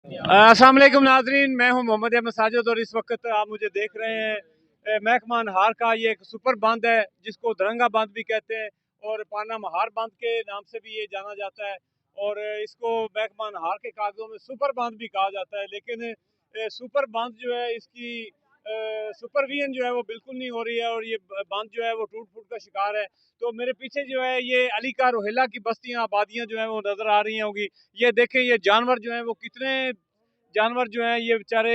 अस्सलाम वालेकुम नाजरीन, मैं हूं मोहम्मद अहमद साजिद और इस वक्त आप मुझे देख रहे हैं महकमा नहार का ये एक सुपर बांध है जिसको दरंगा बांध भी कहते हैं और पाना महार बांध के नाम से भी ये जाना जाता है। और इसको महकमा नहार के कागजों में सुपर बांध भी कहा जाता है, लेकिन सुपर बांध जो है इसकी सुपरविजन जो है वो बिल्कुल नहीं हो रही है और ये बांध जो है वो टूट फूट का शिकार है। तो मेरे पीछे जो है ये अली का रोहिला की बस्तियां आबादियां जो है वो नजर आ रही होंगी। ये देखें, ये जानवर जो है वो कितने जानवर जो हैं ये बेचारे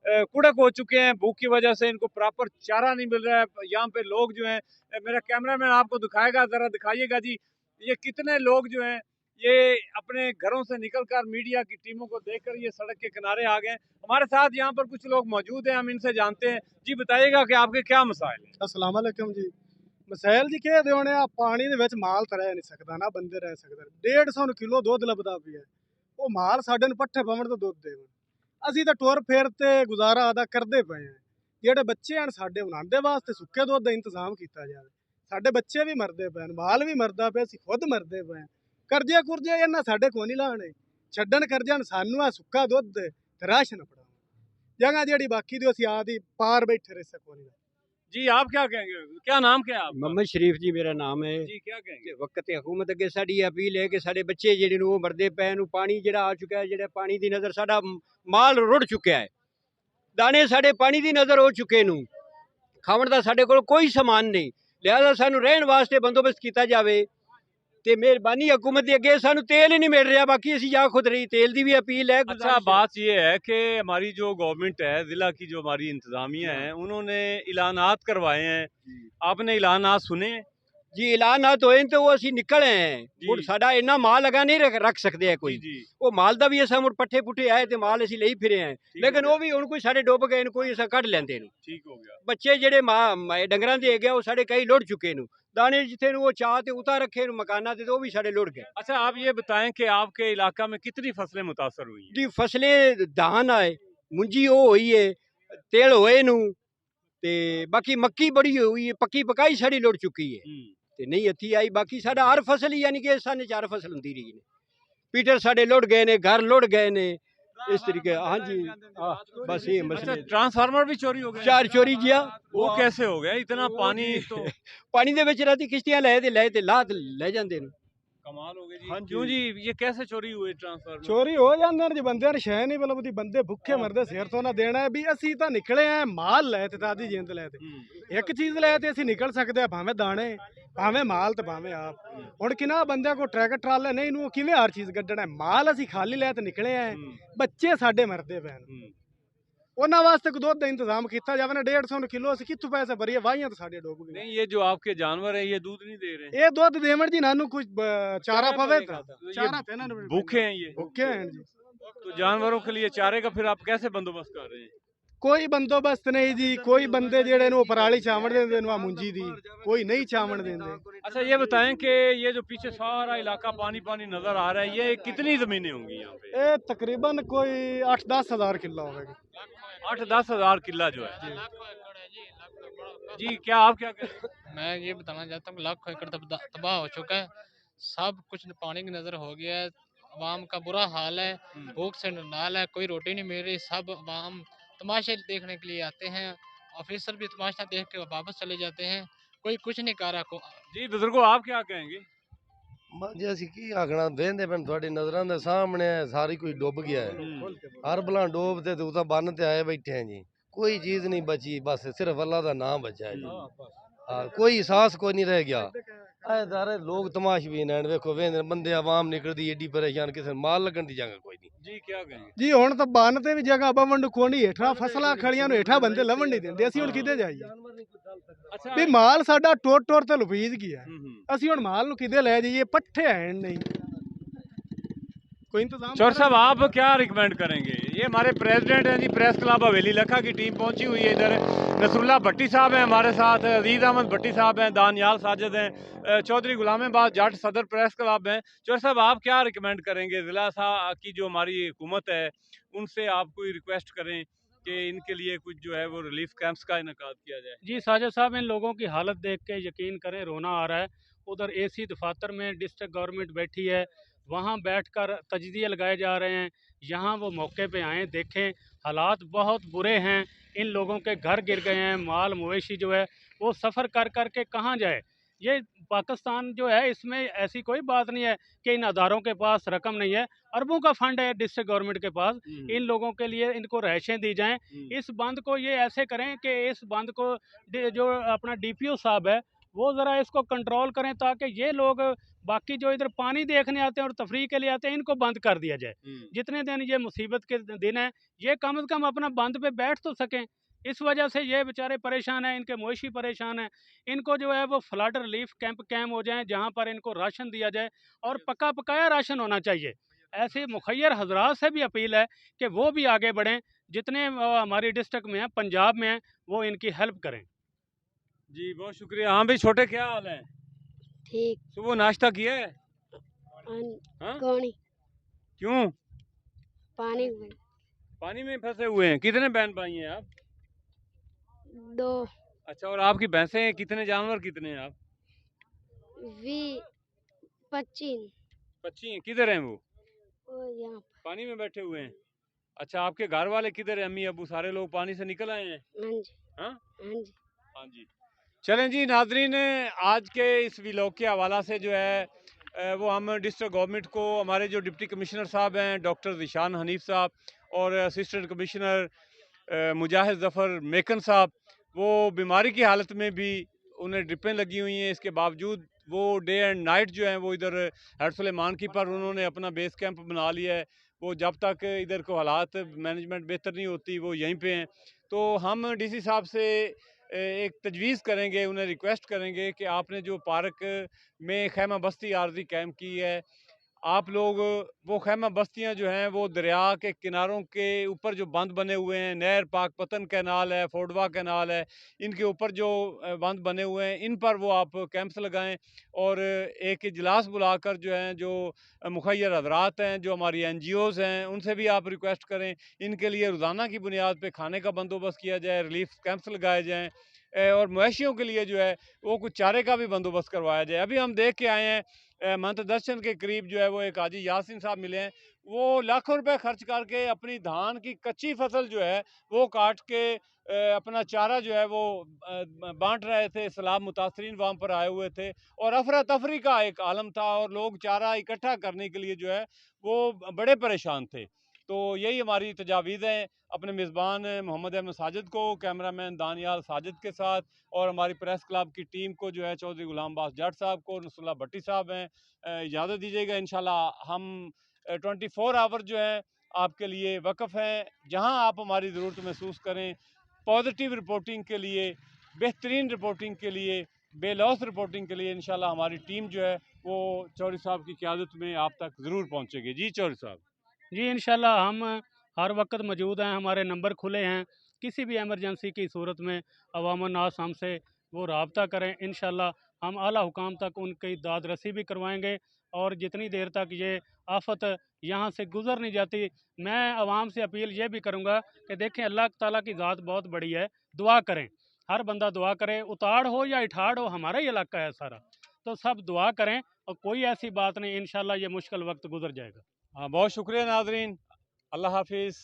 कुड़क हो चुके हैं भूख की वजह से, इनको प्रॉपर चारा नहीं मिल रहा है। यहाँ पे लोग जो हैं, मेरा कैमरामैन आपको दिखाएगा, ज़रा दिखाइएगा जी, ये कितने लोग जो हैं ये अपने घरों से निकलकर मीडिया की टीमों को देखकर ये सड़क के किनारे आ गए। हमारे साथ यहाँ पर कुछ लोग मौजूद हैं, हम इनसे जानते हैं। जी बताइएगा कि आपके क्या मसाइल हैं। अस्सलाम वालेकुम जी। ਮਸਾਇਲ ਜੀ ਕਿਹ ਦਿਓਣੇ ਆ ਪਾਣੀ ਦੇ ਵਿੱਚ ਮਾਲ ਤਾਂ ਰਹਿ ਨਹੀਂ ਸਕਦਾ ਨਾ ਬੰਦੇ ਰਹਿ ਸਕਦੇ। 150 ਕਿਲੋ ਦੁੱਧ ਲੱਭਦਾ ਪਿਆ। ਉਹ ਮਾਲ ਸਾਡੇ ਨੂੰ ਪੱਠੇ ਪਾਵਣ ਤੋਂ ਦੁੱਧ ਦੇਵਣ। ਅਸੀਂ ਤਾਂ ਟੁਰ ਫੇਰ ਤੇ ਗੁਜ਼ਾਰਾ ਆਦਾ ਕਰਦੇ ਪਏ ਆ। ਜਿਹੜੇ ਬੱਚੇ ਹਨ ਸਾਡੇ ਉਹਨਾਂ ਦੇ ਵਾਸਤੇ ਸੁੱਕੇ ਦੁੱਧ ਦਾ ਇੰਤਜ਼ਾਮ ਕੀਤਾ ਜਾਵੇ। ਸਾਡੇ ਬੱਚੇ ਵੀ ਮਰਦੇ ਪਏ, ਮਾਲ ਵੀ ਮਰਦਾ ਪਿਆ, ਅਸੀਂ ਖੁਦ ਮਰਦੇ ਪਏ। ਕਰਜ਼ੇ ਕੁਰਜ਼ੇ ਇਹਨਾਂ ਸਾਡੇ ਕੋਲ ਨਹੀਂ ਲਾਣੇ। ਛੱਡਣ ਕਰਜ਼ਿਆਂ ਸਾਨੂੰ ਆ ਸੁੱਕਾ ਦੁੱਧ ਤੇ ਰਾਸ਼ਨ ਫੜਾਓ। ਜਗ੍ਹਾ ਜਿਹੜੀ ਬਾਕੀ ਦੀ ਅਸੀਂ ਆਦੀ ਪਾਰ ਬੈਠੇ ਰਹਿ ਸਕੋ ਨਹੀਂ। जी आप क्या कहेंगे, क्या नाम क्या है आपका? मोहम्मद शरीफ जी मेरा नाम है। जी क्या कहेंगे? वक्त हुकूमत अगे साडी अपील है कि साडे बच्चे जेडे वो मरदे पे नु पानी जेड़ा आ चुका है, जेड़ा पानी दी नज़र साडा माल रुड़ चुका है, दाने साडे पानी दी नज़र हो चुके नु, खावन दा साडे कोल कोई समान नहीं, लिहाजा सानू रहन वास्ते बंदोबस्त किया जावे ते मेहरबानी हुकूमत दी अगे। सानू तेल ही नहीं मिल रहा, बाकी असीं जा खुद रही तेल दी भी अपील है। अच्छा, बात ये है कि हमारी जो गवर्नमेंट है, ज़िला की जो हमारी इंतज़ामिया है, उन्होंने ऐलानात करवाए हैं, आपने ऐलानात सुने? जी ऐलानात होए तो वो असीं निकल आए हैं, हुण साडा इन्ना माल लगा नहीं रख सकते है कोई। जी वो माल दा भी असां मुड़ पट्ठे पुट्ठे आए ते माल असीं लेई फिरे हैं, लेकिन वो भी हुण कोई साडे डुब गए न, कोई असां कढ लैंदे न। ठीक हो गया। बच्चे जेडे डंगरां दे गए वो साडे कई लुढ़ चुके न, दाने जिथे वो चाह ते उतार रखे न मकाना ते वो भी साडे लुढ़ गए। अच्छा, आप ये बताएं कि आपके इलाका में कितनी फसलें मुतासर हुई हैं? जी फसलें धान आए, मुंजी वो हुई है, तेल होए नू ते बाकी मक्की बड़ी हुई है, पक्की पकाई साड़ी लुढ़ चुकी है ते नहीं हथी आई। बाकी साडा हर फसल यानी कि साने 4 फसल हुंदी रही ने। पीटर साडे लुढ़ गए ने, घर लुढ़ गए ने, इस तरीके। हाँ जी, बस ये अच्छा, मसले। ट्रांसफार्मर भी चोरी हो गए? 4 चोरी जिया वो कैसे हो गया? इतना पानी तो पानी दे विच राती किश्तियां ले ला ते ले जांदे न। कमाल हो गई जी। हाँ जी। क्यों जी, ये कैसे चोरी हुए ट्रांसफार्मर? ਚੋਰੀ ਹੋ ਜਾਂਦੇ ਨੇ ਜੀ, ਬੰਦਿਆਂ ਨੂੰ ਸ਼ੈ ਨਹੀਂ ਬਲਬਦੀ, ਬੰਦੇ ਭੁੱਖੇ ਮਰਦੇ, ਸਿਰ ਤੋਂ ਨਾ ਦੇਣਾ ਹੈ ਵੀ ਅਸੀਂ ਤਾਂ ਨਿਕਲੇ ਆ ਮਾਲ ਲੈ ਤੇ ਤਾਦੀ ਜਿੰਦ ਲੈ ਤੇ ਇੱਕ ਚੀਜ਼ ਲੈ ਤੇ ਅਸੀਂ ਨਿਕਲ ਸਕਦੇ ਆ, ਭਾਵੇਂ ਦਾਣੇ ਭਾਵੇਂ ਮਾਲ ਤੇ ਭਾਵੇਂ ਆਪ। ਹੁਣ ਕਿਨਾ ਬੰਦਿਆਂ ਕੋ ਟਰੈਕਟਰ ਟਰਾਲੇ ਨਹੀਂ ਨੂੰ ਕਿਵੇਂ ਹਰ ਚੀਜ਼ ਕੱਢਣਾ ਹੈ, ਮਾਲ ਅਸੀਂ ਖਾਲੀ ਲੈ ਤੇ ਨਿਕਲੇ ਆ, ਬੱਚੇ ਸਾਡੇ ਮਰਦੇ ਪਏ ਨੇ। ਉਹਨਾਂ ਵਾਸਤੇ ਕੋ ਦੁੱਧ ਦਾ ਇੰਤਜ਼ਾਮ ਕੀਤਾ ਜਾਵੇ ਨਾ। 150 ਕਿਲੋ ਅਸੀਂ ਕਿੱਥੋਂ ਪੈਸੇ ਭਰੀਏ, ਵਾਹੀਆਂ ਤਾਂ ਸਾਡੇ ਡੁੱਬ ਗਈਆਂ। नहीं, ये जो आपके जानवर है ये दूध नहीं दे रहे? ਇਹ ਦੁੱਧ ਦੇਵਣ ਜੀ ਨਾਨੂੰ ਕੁਝ ਚਾਰਾ ਪਵੇ ਤਾਂ तो ਚਾਰਾ ये ਤੇ ਇਹਨਾਂ ਨੂੰ भूखे हैं ये? ਭੁੱਖੇ ਹਨ ਜੀ। तो जानवरों के लिए चारे का फिर आप कैसे बंदोबस्त कर रहे हैं? ਕੋਈ ਬੰਦੋਬਸਤ ਨਹੀਂ ਜੀ। ਕੋਈ ਬੰਦੇ ਜਿਹੜੇ ਨੂੰ ਪਰਾਲੀ ਚਾਵਣ ਦਿੰਦੇ ਨੂੰ ਆ ਮੁੰਜੀ ਦੀ, ਕੋਈ ਨਹੀਂ ਚਾਵਣ ਦਿੰਦੇ। अच्छा, ये बताएं कि ये जो पीछे सारा इलाका पानी पानी नजर आ रहा है, ये कितनी जमीनें होंगी यहाँ पे? ਇਹ ਤਕਰੀਬਨ ਕੋਈ 8-10 ਹਜ਼ਾਰ ਕਿੱਲਾ ਹੋਵੇਗਾ। 8-10 हजार किला जो है। जी क्या आप क्या कह रहे हैं? मैं ये बताना चाहता हूँ कि लाखों एकड़ तबाह हो चुका है, सब कुछ पानी की नज़र हो गया है, अवाम का बुरा हाल है, भूख से नाल है, कोई रोटी नहीं मिल रही। सब अवाम तमाशे देखने के लिए आते हैं, ऑफिसर भी तमाशा देख के वापस चले जाते हैं, कोई कुछ नहीं कर रहा। जी बुजुर्गो, आप क्या कहेंगे? जी ਅਸੀਂ ਕੀ ਆਖਣਾ, ਵੇਂਦੇ ਪੈਣ ਤੁਹਾਡੀ ਨਜ਼ਰਾਂ ਦੇ ਸਾਹਮਣੇ ਹੈ, ਸਾਰੀ ਕੋਈ ਡੁੱਬ ਗਿਆ ਹੈ। ਹਰ ਬਲਾਂ ਡੋਬ ਤੇ ਤੂੰ ਤਾਂ ਬੰਨ ਤੇ ਆਏ ਬੈਠੇ हैं जी, कोई चीज़ नहीं बची, बस सिर्फ अल्लाह का नाम बचा है जी। हाँ, कोई एहसास कोई नहीं रह गया। सारे लोग तमाशबीन हैं, वेखो वेंदे बंदे आवाम निकलदी एडी परेशान, किसे माल लगन दी जगह कोई नहीं। जी क्या कहेंगे? ਜੀ ਹੁਣ ਤਾਂ ਬੰਨ ਤੇ ਵੀ ਜਗ੍ਹਾ ਬਵੰਡ ਕੋਣੀ, ਹੇਠਾਂ ਫਸਲਾਂ ਖੜੀਆਂ ਨੂੰ ਹੇਠਾਂ ਬੰਦੇ ਲਵਣ ਨਹੀਂ ਦਿੰਦੇ। ਅਸੀਂ ਹੁਣ ਕਿੱਥੇ ਜਾਈਏ अच्छा ਵੀ ਮਾਲ ਸਾਡਾ ਟੁੱਟ ਟੁੱਟ ਤੇ ਲੁਫੀਜ਼ ਗਿਆ। हम्म। ਅਸੀਂ ਹੁਣ ਮਾਲ ਨੂੰ ਕਿੱਥੇ ਲੈ ਜਾਈਏ, ਪੱਠੇ ਹੈ ਨਹੀਂ, कोई इंतजाम। चौर साहब, आप क्या रिकमेंड करेंगे? ये हमारे प्रेसिडेंट हैं जी, प्रेस क्लब हवेली लखा की टीम पहुंची हुई है इधर। नसरुल्लाह भट्टी साहब हैं हमारे साथ, अजीज़ अहमद भट्टी साहब हैं, दानियाल साजिद हैं, चौधरी गुलामाबाद जट सदर प्रेस क्लब हैं। चौर साहब, आप क्या रिकमेंड करेंगे? ज़िला साहब की जो हमारी हुकूमत है उनसे आप कोई रिक्वेस्ट करें कि इनके लिए कुछ जो है वो रिलीफ कैंप्स का इनेकाद किया जाए। जी साजिद साहब, इन लोगों की हालत देख के यकीन करें रोना आ रहा है। उधर एसी दफातर में डिस्ट्रिक्ट गवर्नमेंट बैठी है, वहाँ बैठकर तजदिए लगाए जा रहे हैं यहाँ वो मौके पे आएँ, देखें। हालात बहुत बुरे हैं, इन लोगों के घर गिर गए हैं, माल मवेशी जो है वो सफ़र कर कर के कहाँ जाए। ये पाकिस्तान जो है, इसमें ऐसी कोई बात नहीं है कि इन अदारों के पास रकम नहीं है। अरबों का फंड है डिस्ट्रिक्ट गवर्नमेंट के पास। इन लोगों के लिए इनको रहायशें दी जाएं। इस बंद को ये ऐसे करें कि इस बंद को जो अपना डीपीओ साहब है वो ज़रा इसको कंट्रोल करें, ताकि ये लोग बाकी जो इधर पानी देखने आते हैं और तफरीह के लिए आते हैं, इनको बंद कर दिया जाए। जितने दिन ये मुसीबत के दिन हैं, ये कम से कम अपना बंद पे बैठ तो सकें। इस वजह से ये बेचारे परेशान हैं, इनके मवेशी परेशान हैं। इनको जो है वो फ्लड रिलीफ कैंप कैम हो जाएं, जहाँ पर इनको राशन दिया जाए और पका पकाया राशन होना चाहिए। ऐसे मुखैर हजरात से भी अपील है कि वो भी आगे बढ़ें, जितने हमारी डिस्ट्रिक्ट में हैं, पंजाब में हैं, वो इनकी हेल्प करें। जी बहुत शुक्रिया। हाँ भाई छोटे, क्या हाल है? ठीक। सुबह नाश्ता किया है? हाँ? कौन? क्यों? पानी में। पानी में फंसे हुए हैं? कितने बहन भाई हैं आप? 2। अच्छा, और आपकी भैंसें हैं? कितने जानवर कितने हैं आप? 25। 25 हैं। किधर हैं वो? यहाँ पानी में बैठे हुए हैं। अच्छा, आपके घर वाले किधर हैं? अम्मी अबू सारे लोग पानी से निकल आए हैं? हाँ जी। हाँ हाँ जी। हाँ जी। चलें जी नाजरीन, आज के इस व्लॉग के हवाला से जो है वो हम डिस्ट्रिक्ट गवर्नमेंट को, हमारे जो डिप्टी कमिश्नर साहब हैं डॉक्टर ज़ीशान हनीफ साहब और असिस्टेंट कमिश्नर मुजाहिद ज़फ़र मेकन साहब, वो बीमारी की हालत में भी उन्हें ड्रिपें लगी हुई हैं, इसके बावजूद वो डे एंड नाइट जो हैं वो इधर हेड सुलेमान की पर उन्होंने अपना बेस कैंप बना लिया है। वो जब तक इधर को हालात मैनेजमेंट बेहतर नहीं होती वो यहीं पे हैं। तो हम डीसी साहब से एक तजवीज़ करेंगे, उन्हें रिक्वेस्ट करेंगे कि आपने जो पार्क में खैमा बस्ती आर्जी कैंप की है, आप लोग वो खैमा बस्तियां जो हैं वो दरिया के किनारों के ऊपर जो बंद बने हुए हैं, नहर पाक पतन कैनाल है, फोडवा कैनाल है, इनके ऊपर जो बंद बने हुए हैं, इन पर वो आप कैंप्स लगाएं और एक इजलास बुलाकर जो हैं जो मुखैर हजरात हैं, जो हमारी NGOs हैं, उनसे भी आप रिक्वेस्ट करें, इनके लिए रोज़ाना की बुनियाद पर खाने का बंदोबस्त किया जाए, रिलीफ कैंप्स लगाए जाएँ और मवेशियों के लिए जो है वो कुछ चारे का भी बंदोबस्त करवाया जाए। अभी हम देख के आए हैं मंत्र दर्शन के करीब जो है वो एक हाजी यासिन साहब मिले हैं, वो लाखों रुपए खर्च करके अपनी धान की कच्ची फसल जो है वो काट के अपना चारा जो है वो बांट रहे थे। सैलाब मुतासरीन वहाँ पर आए हुए थे और अफरा तफरी का एक आलम था और लोग चारा इकट्ठा करने के लिए जो है वो बड़े परेशान थे। तो यही हमारी तजावीज़ हैं अपने मेज़बान मोहम्मद अहमद साजिद को, कैमरामैन दानियाल साजिद के साथ, और हमारी प्रेस क्लब की टीम को जो है चौधरी गुलाम बास जट साहब को, नसरुल्लाह भट्टी साहब हैं। इजाज़त दीजिएगा। इंशाल्लाह हम 24 आवर जो है आपके लिए वक़्फ़ हैं। जहां आप हमारी ज़रूरत महसूस करें, पॉजिटिव रिपोर्टिंग के लिए, बेहतरीन रिपोर्टिंग के लिए, बेलौस रिपोर्टिंग के लिए इंशाल्लाह हमारी टीम जो है वो चौधरी साहब की क़यादत में आप तक ज़रूर पहुँचेगी। जी चौधरी साहब। जी इंशाल्लाह हम हर वक्त मौजूद हैं, हमारे नंबर खुले हैं। किसी भी एमरजेंसी की सूरत में अवाम नास हमसे वो रब्ता करें। इंशाल्लाह हम आला हुकाम तक उनकी दाद रसी भी करवाएंगे और जितनी देर तक ये आफत यहाँ से गुज़र नहीं जाती, मैं आवाम से अपील ये भी करूँगा कि देखें अल्लाह ताला की ज़ात बहुत बड़ी है, दुआ करें, हर बंदा दुआ करे, उताड़ हो या इठाड़ हो, हमारा ही इलाका है सारा, तो सब दुआ करें और कोई ऐसी बात नहीं, इंशाल्लाह ये मुश्किल वक्त गुजर जाएगा। हाँ बहुत शुक्रिया नाजरीन, अल्लाह हाफिज़।